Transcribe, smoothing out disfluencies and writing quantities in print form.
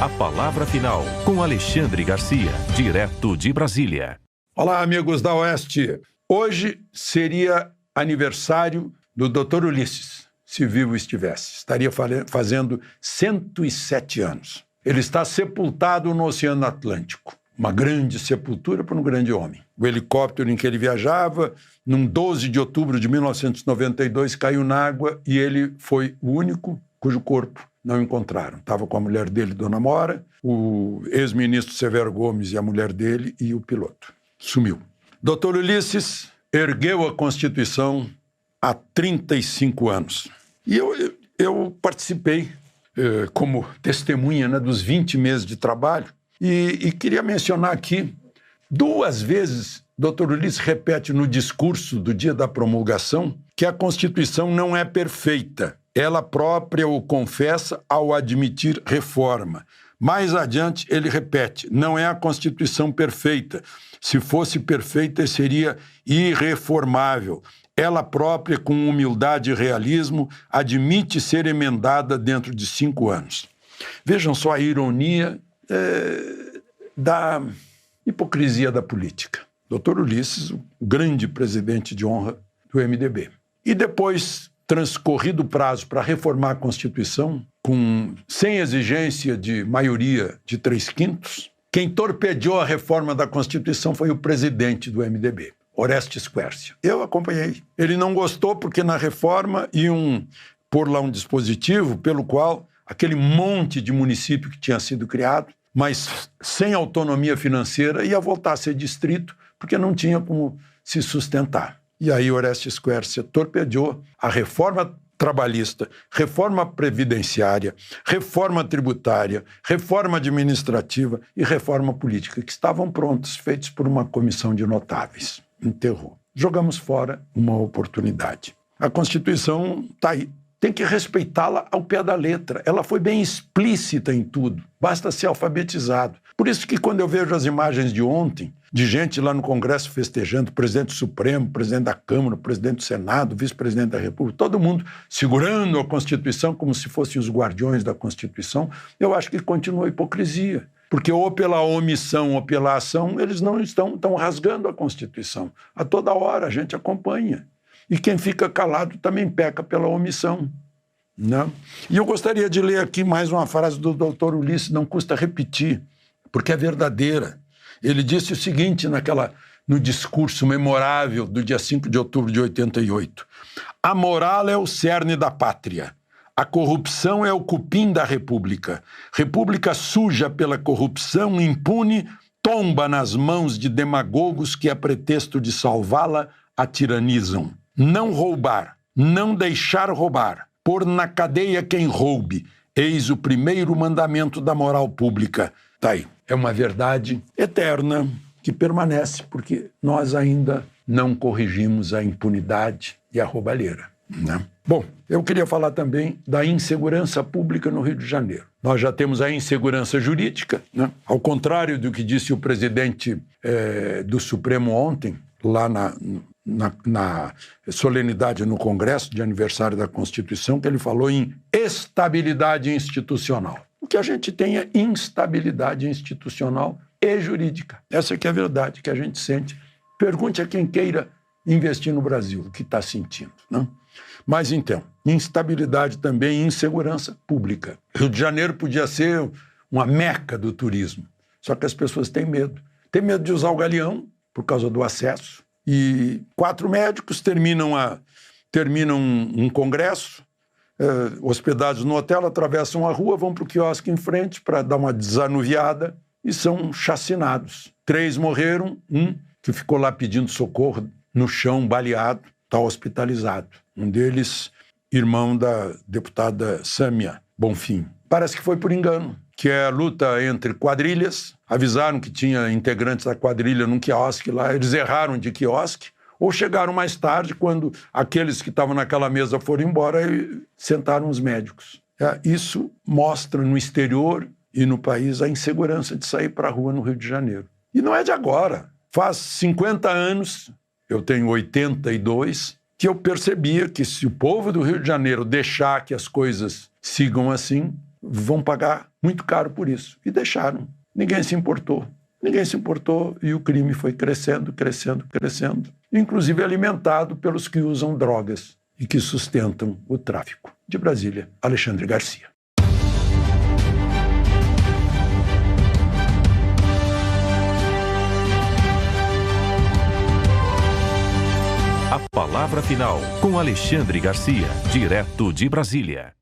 A palavra final, com Alexandre Garcia, direto de Brasília. Olá, amigos da Oeste. Hoje seria aniversário do Dr. Ulisses, se vivo estivesse. Estaria fazendo 107 anos. Ele está sepultado no Oceano Atlântico. Uma grande sepultura para um grande homem. O helicóptero em que ele viajava, num 12 de outubro de 1992, caiu na água e ele foi o único cujo corpo não encontraram. Estava com a mulher dele, Dona Mora, o ex-ministro Severo Gomes e a mulher dele e o piloto. Sumiu. Dr. Ulisses ergueu a Constituição há 35 anos. E eu participei como testemunha, né, dos 20 meses de trabalho. E queria mencionar aqui, 2 vezes, Dr. Ulisses repete no discurso do dia da promulgação que a Constituição não é perfeita. Ela própria o confessa ao admitir reforma. Mais adiante, ele repete, não é a Constituição perfeita. Se fosse perfeita, seria irreformável. Ela própria, com humildade e realismo, admite ser emendada dentro de 5 anos. Vejam só a ironia da hipocrisia da política. Dr. Ulisses, o grande presidente de honra do MDB. E depois, transcorrido o prazo para reformar a Constituição, sem exigência de maioria de 3/5, quem torpedeou a reforma da Constituição foi o presidente do MDB, Orestes Quércia. Eu acompanhei. Ele não gostou porque na reforma iam pôr lá um dispositivo pelo qual aquele monte de município que tinha sido criado, mas sem autonomia financeira, ia voltar a ser distrito, porque não tinha como se sustentar. E aí Orestes Quércia torpedeou a reforma trabalhista, reforma previdenciária, reforma tributária, reforma administrativa e reforma política, que estavam prontos, feitos por uma comissão de notáveis. Enterrou. Jogamos fora uma oportunidade. A Constituição está aí. Tem que respeitá-la ao pé da letra. Ela foi bem explícita em tudo. Basta ser alfabetizado. Por isso que quando eu vejo as imagens de ontem, de gente lá no Congresso festejando, o presidente Supremo, o presidente da Câmara, o presidente do Senado, o vice-presidente da República, todo mundo segurando a Constituição como se fossem os guardiões da Constituição, eu acho que continua a hipocrisia. Porque ou pela omissão ou pela ação, eles não estão rasgando a Constituição. A toda hora a gente acompanha. E quem fica calado também peca pela omissão. Né? E eu gostaria de ler aqui mais uma frase do Dr. Ulisses, não custa repetir, porque é verdadeira. Ele disse o seguinte no discurso memorável do dia 5 de outubro de 88. A moral é o cerne da pátria. A corrupção é o cupim da república. República suja pela corrupção, impune, tomba nas mãos de demagogos que, a pretexto de salvá-la, a tiranizam. Não roubar, não deixar roubar, pôr na cadeia quem roube, eis o primeiro mandamento da moral pública. Tá aí. É uma verdade eterna que permanece, porque nós ainda não corrigimos a impunidade e a roubalheira. Né? Bom, eu queria falar também da insegurança pública no Rio de Janeiro. Nós já temos a insegurança jurídica, né? Ao contrário do que disse o presidente do Supremo ontem, lá na solenidade no Congresso de aniversário da Constituição, que ele falou em estabilidade institucional. O que a gente tem é instabilidade institucional e jurídica. Essa que é a verdade que a gente sente. Pergunte a quem queira investir no Brasil o que está sentindo. Não? Mas então, instabilidade também e insegurança pública. Rio de Janeiro podia ser uma meca do turismo, só que as pessoas têm medo. Têm medo de usar o galeão por causa do acesso. E 4 médicos terminam um congresso, hospedados no hotel, atravessam a rua, vão para o quiosque em frente para dar uma desanuviada e são chacinados. 3 morreram, um que ficou lá pedindo socorro no chão, baleado, está hospitalizado. Um deles, irmão da deputada Sâmia Bonfim. Parece que foi por engano, que é a luta entre quadrilhas. Avisaram que tinha integrantes da quadrilha num quiosque lá, eles erraram de quiosque, ou chegaram mais tarde, quando aqueles que estavam naquela mesa foram embora e sentaram os médicos. Isso mostra no exterior e no país a insegurança de sair para a rua no Rio de Janeiro. E não é de agora. Faz 50 anos, eu tenho 82, que eu percebia que se o povo do Rio de Janeiro deixar que as coisas sigam assim, vão pagar muito caro por isso. E deixaram. Ninguém se importou. Ninguém se importou e o crime foi crescendo, crescendo, crescendo, inclusive alimentado pelos que usam drogas e que sustentam o tráfico. De Brasília, Alexandre Garcia. A palavra final com Alexandre Garcia, direto de Brasília.